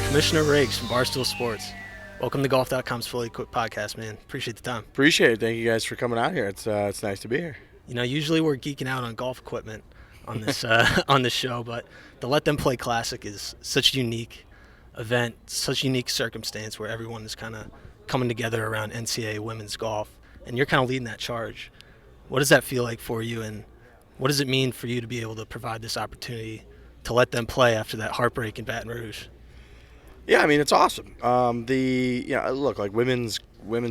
Commissioner Riggs from Barstool Sports. Welcome to Golf.com's Fully Equipped podcast, man. Appreciate the time. Appreciate it. Thank you guys for coming out here. It's nice to be here. You know, usually we're geeking out on golf equipment on this on this show, but the Let Them Play Classic is such a unique event, such a unique circumstance where everyone is kind of coming together around NCAA women's golf, and you're kind of leading that charge. What does that feel like for you, and what does it mean for you to be able to provide this opportunity to let them play after that heartbreak in Baton Rouge? Yeah, I mean, it's awesome. Look, like women's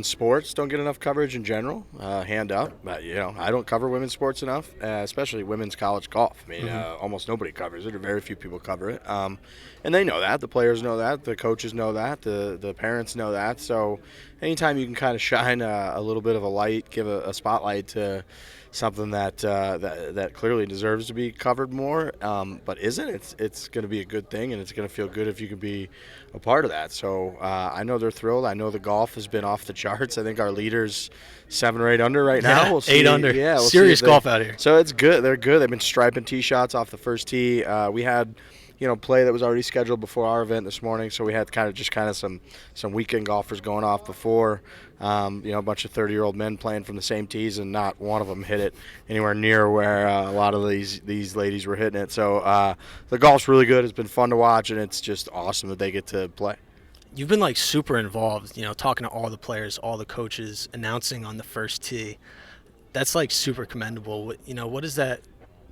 sports don't get enough coverage in general. Hand up, but I don't cover women's sports enough, especially women's college golf. I mean, almost nobody covers it, or very few people cover it. And they know that. The players know that. The coaches know that. The parents know that. So, anytime you can kind of shine a little bit of a light, give a spotlight to something that clearly deserves to be covered more, but isn't. It's going to be a good thing, and it's going to feel good if you can be a part of that. So I know they're thrilled. I know the golf has been off the charts. I think our leader's 7 or 8 under right now. Yeah, we'll see. 8 under. Yeah, we'll serious golf out here. So it's good. They're good. They've been striping tee shots off the first tee. We had play that was already scheduled before our event this morning, so we had kind of some weekend golfers going off before. A bunch of 30-year-old men playing from the same tees, and not one of them hit it anywhere near where a lot of these ladies were hitting it. So the golf's really good. It's been fun to watch, and it's just awesome that they get to play. You've been super involved, talking to all the players, all the coaches, announcing on the first tee. That's super commendable. What does that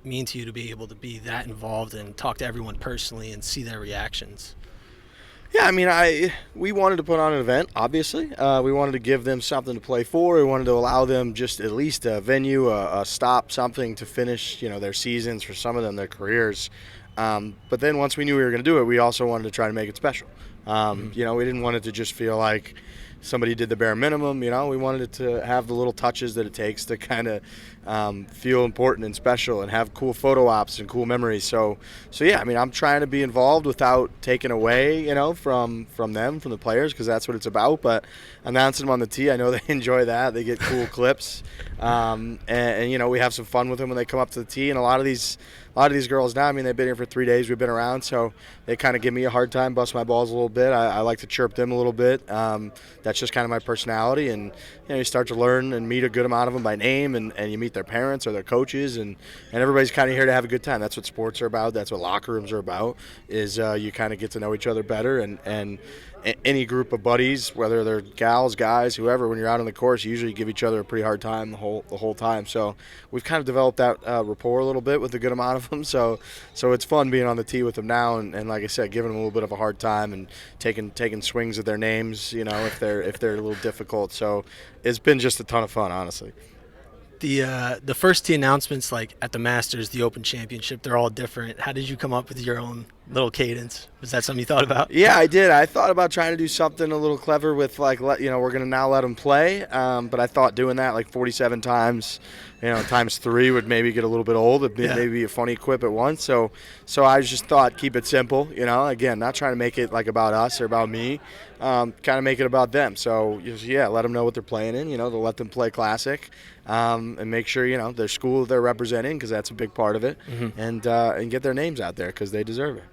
mean to you to be able to be that involved and talk to everyone personally and see their reactions? Yeah, I mean, we wanted to put on an event, obviously. We wanted to give them something to play for. We wanted to allow them just at least a venue, a stop, something to finish, their seasons, for some of them, their careers. But then once we knew we were going to do it, we also wanted to try to make it special. We didn't want it to just feel like somebody did the bare minimum. We wanted it to have the little touches that it takes to kind of feel important and special and have cool photo ops and cool memories. So yeah, I mean, I'm trying to be involved without taking away, from them, from the players, because that's what it's about. But announcing them on the tee, I know they enjoy that. They get cool clips, and we have some fun with them when they come up to the tee. And a lot of these girls now, I mean, they've been here for 3 days. We've been around, so they kind of give me a hard time, bust my balls a little bit. I like to chirp them a little bit. That's just kind of my personality. And you start to learn and meet a good amount of them by name, and you meet their parents or their coaches, and everybody's kind of here to have a good time. That's what sports are about. That's what locker rooms are about, is you kind of get to know each other better. And any group of buddies, whether they're gals, guys, whoever, when you're out on the course, you usually give each other a pretty hard time the whole time. So we've kind of developed that rapport a little bit with a good amount of them. So it's fun being on the tee with them now, and like I said, giving them a little bit of a hard time and taking swings at their names, if they're a little difficult. So it's been just a ton of fun, honestly. The first tee announcements, like at the Masters, the Open Championship, they're all different. How did you come up with your own little cadence? Was that something you thought about? Yeah, I did. I thought about trying to do something a little clever with we're going to now let them play. But I thought doing that 47 times, times 3 would maybe get a little bit old. It'd maybe be a funny quip at once. So I just thought, keep it simple. Again, not trying to make it about us or about me. Kind of make it about them. So let them know what they're playing in. The Let Them Play Classic, and make sure their school they're representing, because that's a big part of it, and get their names out there because they deserve it.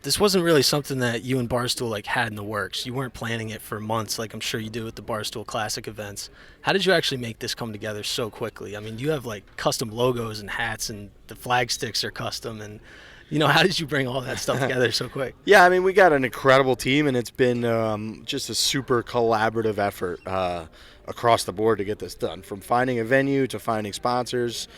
This wasn't really something that you and Barstool had in the works. You weren't planning it for months, like I'm sure you do with the Barstool Classic events. How did you actually make this come together so quickly? I mean, you have custom logos and hats, and the flag sticks are custom, and how did you bring all that stuff together so quick? Yeah, I mean, we got an incredible team, and it's been just a super collaborative effort across the board to get this done. From finding a venue to finding sponsors,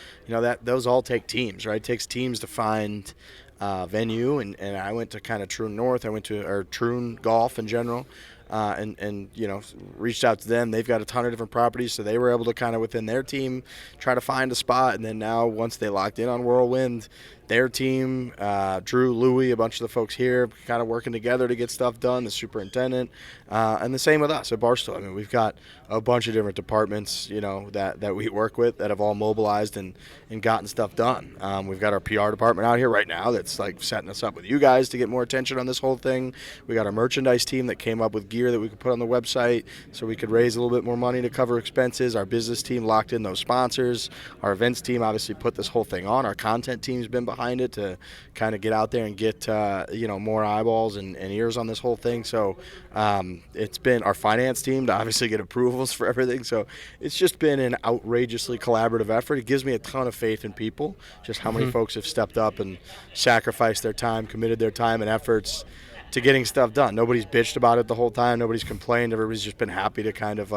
those all take teams, right? It takes teams to find venue, and I went to kind of Troon North. I went to Troon Golf in general, and reached out to them. They've got a ton of different properties, so they were able to kind of within their team try to find a spot. And then now, once they locked in on Whirlwind, their team, Drew, Louie, a bunch of the folks here, kind of working together to get stuff done, the superintendent, and the same with us at Barstool. I mean, we've got a bunch of different departments, that we work with that have all mobilized and gotten stuff done. We've got our PR department out here right now that's setting us up with you guys to get more attention on this whole thing. We got our merchandise team that came up with gear that we could put on the website so we could raise a little bit more money to cover expenses. Our business team locked in those sponsors. Our events team obviously put this whole thing on. Our content team's been behind behind it to kind of get out there and get more eyeballs and ears on this whole thing. So it's been our finance team to obviously get approvals for everything. So it's just been an outrageously collaborative effort. It gives me a ton of faith in people, just how many folks have stepped up and sacrificed their time, committed their time and efforts to getting stuff done. Nobody's bitched about it the whole time. Nobody's complained. Everybody's just been happy to kind of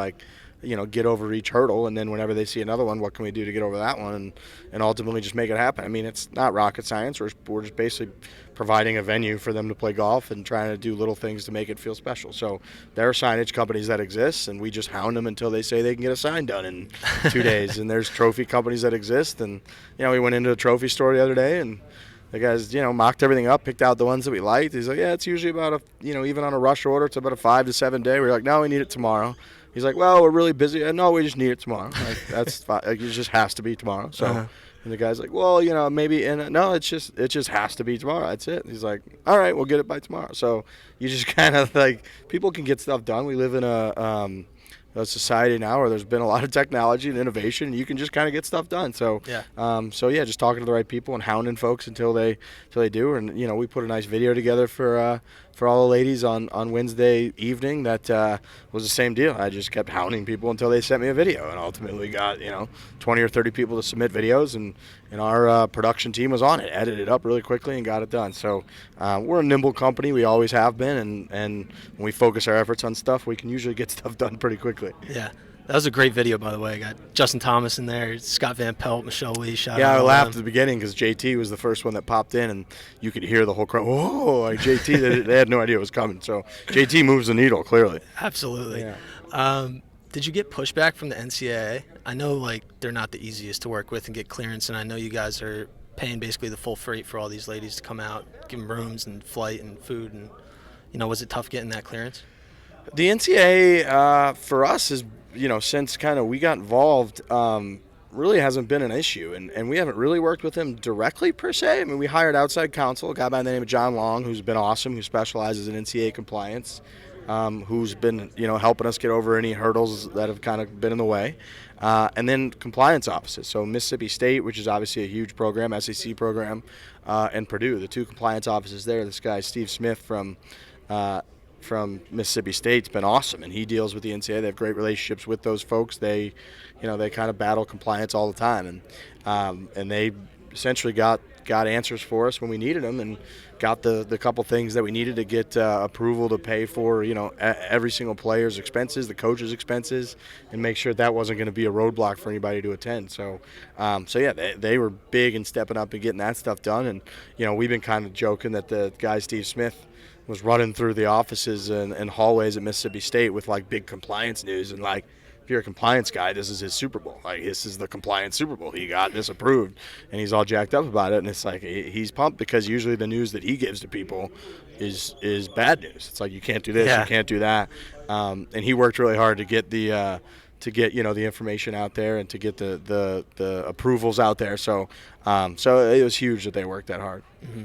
get over each hurdle, and then whenever they see another one, what can we do to get over that one, and ultimately just make it happen. I mean, it's not rocket science. We're just basically providing a venue for them to play golf and trying to do little things to make it feel special. So there are signage companies that exist, and we just hound them until they say they can get a sign done in 2 days. And there's trophy companies that exist, and we went into a trophy store the other day, and the guys, mocked everything up, picked out the ones that we liked. He's like, yeah, it's usually about even on a rush order, it's about a 5 to 7 day. We're like, no, we need it tomorrow. He's like, well, we're really busy. No, we just need it tomorrow. Like, that's fine. Like, it just has to be tomorrow. So, and the guy's like, well, maybe. And no, it just has to be tomorrow. That's it. He's like, all right, we'll get it by tomorrow. So you just kind of people can get stuff done. We live in a society now where there's been a lot of technology and innovation, and you can just kind of get stuff done. So, just talking to the right people and hounding folks until they do. And we put a nice video together for all the ladies on Wednesday evening. That was the same deal. I just kept hounding people until they sent me a video, and ultimately got 20 or 30 people to submit videos, and our production team was on it, edited it up really quickly, and got it done. So we're a nimble company. We always have been, and when we focus our efforts on stuff, we can usually get stuff done pretty quickly. Yeah, that was a great video, by the way. I got Justin Thomas in there, Scott Van Pelt, Michelle Lee. I laughed at the beginning because JT was the first one that popped in, and you could hear the whole crowd. Whoa! Like JT, they had no idea it was coming. So JT moves the needle clearly. Absolutely. Yeah. Did you get pushback from the NCAA? I know they're not the easiest to work with and get clearance, and I know you guys are paying basically the full freight for all these ladies to come out, give them rooms and flight and food, and was it tough getting that clearance? The NCAA for us is, since kind of we got involved, really hasn't been an issue, and we haven't really worked with them directly per se. I mean, we hired outside counsel, a guy by the name of John Long, who's been awesome, who specializes in NCAA compliance, who's been helping us get over any hurdles that have kind of been in the way, and then compliance offices. So Mississippi State, which is obviously a huge program, SEC program, and Purdue, the two compliance offices there. This guy Steve Smith from Mississippi State's been awesome, and he deals with the NCAA. They have great relationships with those folks. They kind of battle compliance all the time, and they essentially got answers for us when we needed them, and got the couple things that we needed to get approval to pay for every single player's expenses, the coach's expenses, and make sure that wasn't going to be a roadblock for anybody to attend. So they were big in stepping up and getting that stuff done, and we've been kind of joking that the guy Steve Smith was running through the offices and hallways at Mississippi State with big compliance news, and if you're a compliance guy, this is his Super Bowl. This is the compliance Super Bowl. He got this approved, and he's all jacked up about it. And it's he's pumped because usually the news that he gives to people is bad news. It's you can't do this, you can't do that, and he worked really hard to get the information out there and to get the approvals out there. So it was huge that they worked that hard. Mm-hmm.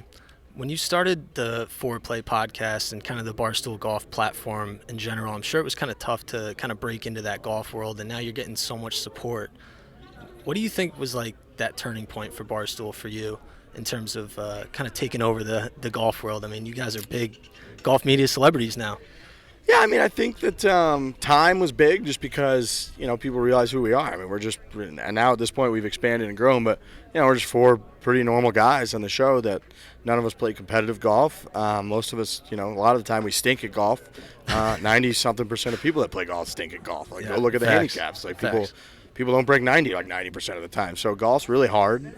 When you started the Fore podcast and kind of the Barstool Golf platform in general, I'm sure it was kind of tough to kind of break into that golf world, and now you're getting so much support. What do you think was that turning point for Barstool for you in terms of kind of taking over the golf world? I mean, you guys are big golf media celebrities now. Yeah, I mean, I think that time was big just because, people realize who we are. I mean, and now at this point we've expanded and grown, but, we're just four pretty normal guys on the show that none of us play competitive golf. Most of us, a lot of the time we stink at golf. 90-something% of people that play golf stink at golf. Go look at the handicaps. People don't break 90 90% of the time. So golf's really hard.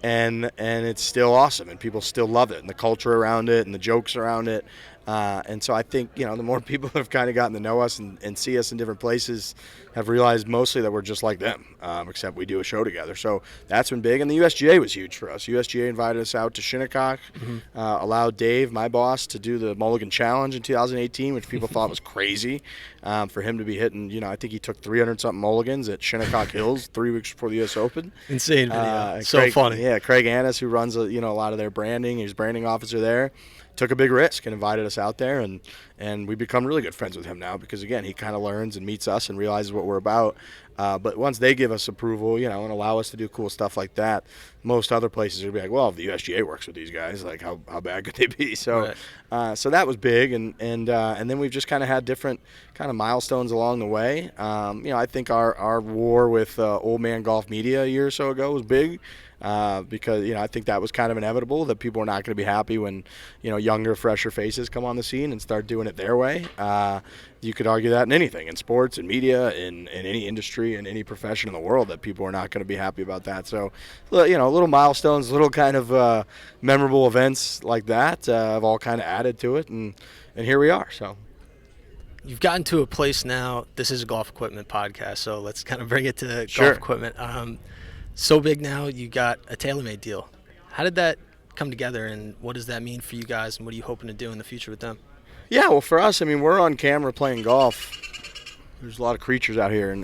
And it's still awesome, and people still love it, and the culture around it and the jokes around it. And so I think, the more people have kind of gotten to know us and see us in different places have realized mostly that we're just like them, except we do a show together. So that's been big. And the USGA was huge for us. USGA invited us out to Shinnecock, allowed Dave, my boss, to do the Mulligan Challenge in 2018, which people thought was crazy for him to be hitting. I think he took 300-something mulligans at Shinnecock Hills 3 weeks before the U.S. Open. Insane video. So funny. Yeah, Craig Annis, who runs a lot of their branding, he's branding officer there, took a big risk and invited us out there, and we've become really good friends with him now because, again, he kind of learns and meets us and realizes what we're about. But once they give us approval, and allow us to do cool stuff like that, most other places would be like, well, if the USGA works with these guys, like how bad could they be? So, so that was big, and then we've just kind of had different kind of milestones along the way. I think our war with Old Man Golf Media a year or so ago was big. Because I think that was kind of inevitable that people are not going to be happy when younger, fresher faces come on the scene and start doing it their way. You could argue that in anything, in sports, in media, in any industry, in any profession in the world, that people are not going to be happy about that. So, little milestones, little kind of memorable events like that have all kind of added to it, and here we are. So. You've gotten to a place now. This is a golf equipment podcast, so let's kind of bring it to Sure. golf equipment. So big now, you got a TaylorMade deal. How did that come together, and what does that mean for you guys, and what are you hoping to do in the future with them? Yeah, well, for us, we're on camera playing golf. There's a lot of creatures out here in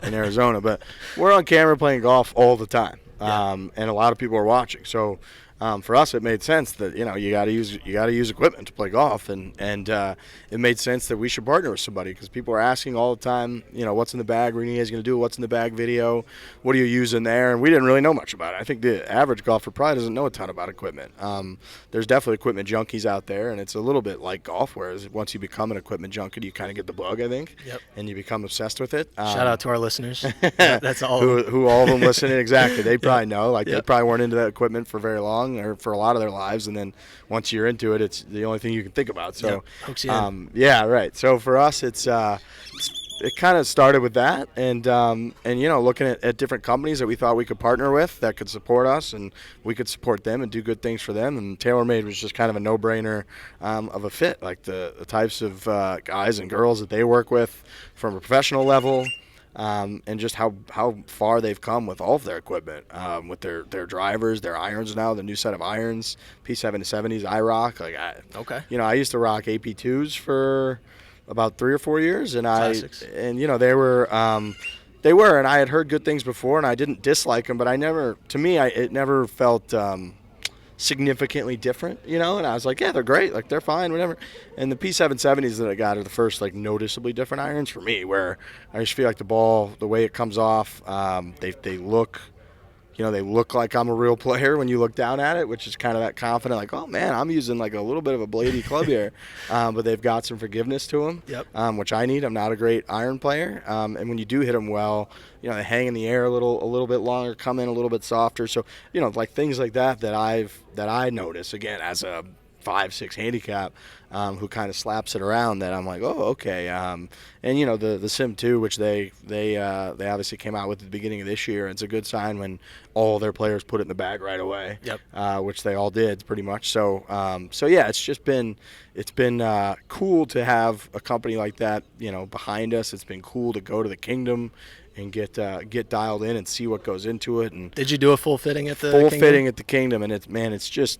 Arizona, but we're on camera playing golf all the time, and a lot of people are watching. So for us, it made sense that you got to use equipment to play golf, and it made sense that we should partner with somebody, because people are asking all the time, what's in the bag Renee is going to do, what's in the bag video, what do you use in there, and we didn't really know much about it. I think the average golfer probably doesn't know a ton about equipment. There's definitely equipment junkies out there, and it's a little bit like golf, whereas once you become an equipment junkie, you kind of get the bug, I think, and you become obsessed with it. Shout out to our listeners. That's all. who all of them listening, exactly. They probably know. They probably weren't into that equipment for very long, or for a lot of their lives, and then once you're into it, it's the only thing you can think about. So, yeah, right. So for us, it kind of started with that, and looking at different companies that we thought we could partner with that could support us, and we could support them and do good things for them. And TaylorMade was just kind of a no-brainer of a fit, like the types of guys and girls that they work with from a professional level. And just how far they've come with all of their equipment, with their drivers, their irons now, the new set of irons, P770s I rock. I used to rock AP2s for about 3 or 4 years, and Classics. They were, and I had heard good things before, and I didn't dislike them, but it never felt significantly different, and I was like, yeah, they're great, they're fine, whatever. And the P770s that I got are the first noticeably different irons for me, where I just feel like the ball, the way it comes off, they look they look like I'm a real player when you look down at it, which is kind of that confident, oh man, I'm using a little bit of a bladey club here, but they've got some forgiveness to them, which I need. I'm not a great iron player, and when you do hit them well, they hang in the air a little bit longer, come in a little bit softer. So things like that I notice, again, as a 5-6 handicap, who kind of slaps it around, that I'm like, oh, okay. And the Sim 2, which they obviously came out with at the beginning of this year. It's a good sign when all their players put it in the bag right away. Which they all did pretty much. So yeah, it's been cool to have a company like that behind us. It's been cool to go to the Kingdom and get dialed in and see what goes into it. And did you do a full fitting at the fitting at the Kingdom? And it's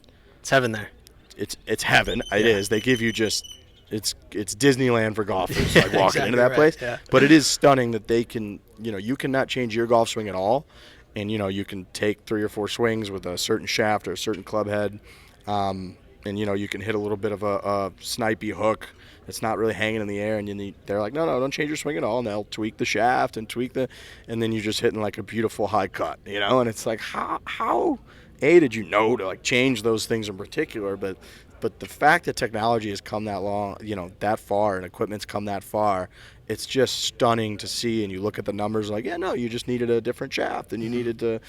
heaven there. It's heaven. It is. They give you it's Disneyland for golfers, walking into that place. Yeah. But it is stunning that they can, you cannot change your golf swing at all, and you can take 3 or 4 swings with a certain shaft or a certain club head, and you can hit a little bit of a snipey hook. It's not really hanging in the air, and they're like, no, don't change your swing at all. And they'll tweak the shaft and and then you're just hitting a beautiful high cut, and it's like, how did you know to change those things in particular? But the fact that technology has come that long, that far, and equipment's come that far, it's just stunning to see. And you look at the numbers, you just needed a different shaft, and you needed to,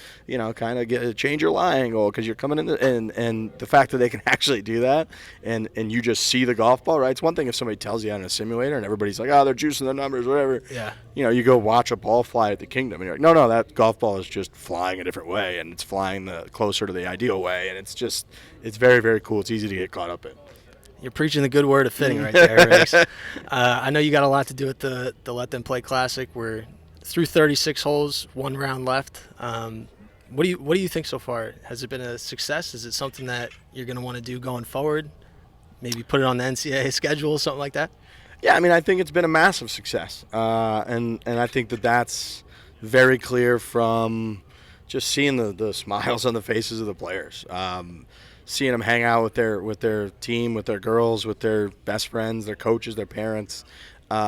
kind of change your lie angle because you're coming in. And the fact that they can actually do that, and you just see the golf ball, right? It's one thing if somebody tells you on a simulator and everybody's like, oh, they're juicing the numbers, whatever. Yeah. You go watch a ball fly at the Kingdom, and you're like, no, that golf ball is just flying a different way, and it's flying closer to the ideal way, and it's very, very cool. It's easy to get caught up in. You're preaching the good word of fitting right there, Riggs. I know you got a lot to do with the Let Them Play Classic. We're through 36 holes, 1 round left. What do you think so far? Has it been a success? Is it something that you're going to want to do going forward? Maybe put it on the NCAA schedule, something like that? Yeah, I think it's been a massive success, and I think that's very clear from just seeing the smiles on the faces of the players. Seeing them hang out with their team, with their girls, with their best friends, their coaches, their parents,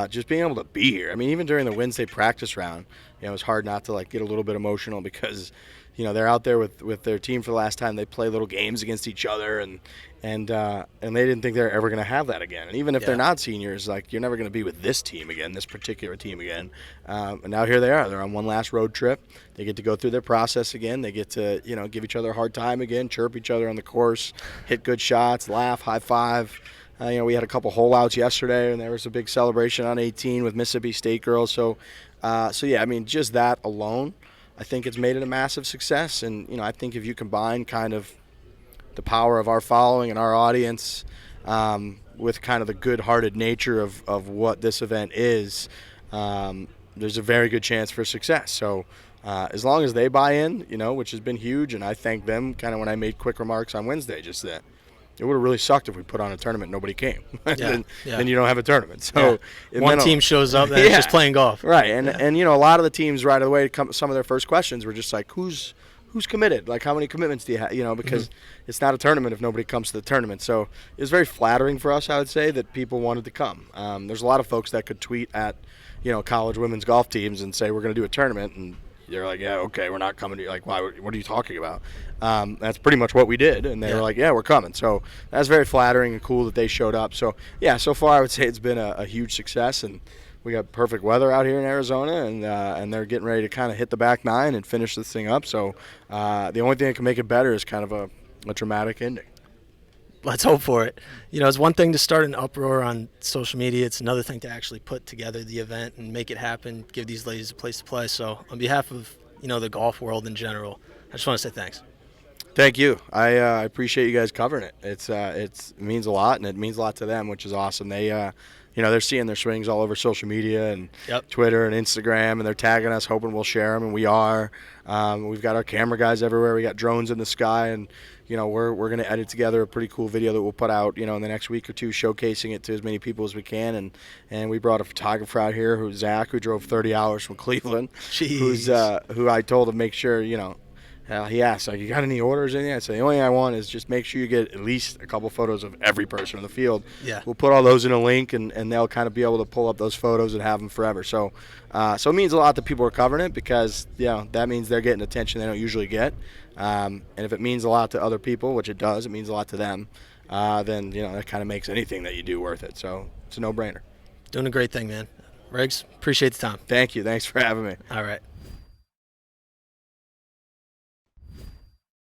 just being able to be here. I mean, even during the Wednesday practice round, it was hard not to get a little bit emotional because, they're out there with their team for the last time. They play little games against each other, and they didn't think they were ever going to have that again. And even if they're not seniors, you're never going to be with this team again, this particular team again. And now here they are. They're on one last road trip. They get to go through their process again. They get to give each other a hard time again, chirp each other on the course, hit good shots, laugh, high five. We had a couple hole outs yesterday, and there was a big celebration on 18 with Mississippi State girls. So yeah, I mean, just that alone, I think it's made it a massive success. And, I think if you combine kind of the power of our following and our audience with kind of the good-hearted nature of what this event is, there's a very good chance for success. So as long as they buy in, which has been huge, and I thank them kind of when I made quick remarks on Wednesday, just that it would have really sucked if we put on a tournament and nobody came. Then you don't have a tournament. So one team shows up and it's just playing golf. Right. And a lot of the teams right away, some of their first questions were just like, who's committed? How many commitments do you have? Because it's not a tournament if nobody comes to the tournament. So it was very flattering for us, I would say, that people wanted to come. There's a lot of folks that could tweet at, college women's golf teams and say, we're going to do a tournament, and they're like, yeah, okay, we're not coming to you. Why? What are you talking about? That's pretty much what we did, and they were like, yeah, we're coming. So that's very flattering and cool that they showed up. So, yeah, so far I would say it's been a huge success, and we got perfect weather out here in Arizona, and they're getting ready to kind of hit the back nine and finish this thing up. So the only thing that can make it better is kind of a dramatic ending. Let's hope for it. It's one thing to start an uproar on social media. It's another thing to actually put together the event and make it happen, give these ladies a place to play. So on behalf of, the golf world in general, I just want to say thanks. Thank you. I appreciate you guys covering it. It means a lot, and it means a lot to them, which is awesome. They, they're seeing their swings all over social media and Twitter and Instagram, and they're tagging us, hoping we'll share them, and we are. We've got our camera guys everywhere. We got drones in the sky, and we're going to edit together a pretty cool video that we'll put out, in the next week or two, showcasing it to as many people as we can. And we brought a photographer out here, who's Zach, who drove 30 hours from Cleveland, who I told to make sure, he asked, you got any orders in there? I said, the only thing I want is just make sure you get at least a couple photos of every person in the field. Yeah. We'll put all those in a link, and they'll kind of be able to pull up those photos and have them forever. So it means a lot that people are covering it, because, that means they're getting attention they don't usually get. And if it means a lot to other people, which it does, it means a lot to them, then, that kind of makes anything that you do worth it. So it's a no-brainer. Doing a great thing, man. Riggs, appreciate the time. Thank you. Thanks for having me. All right.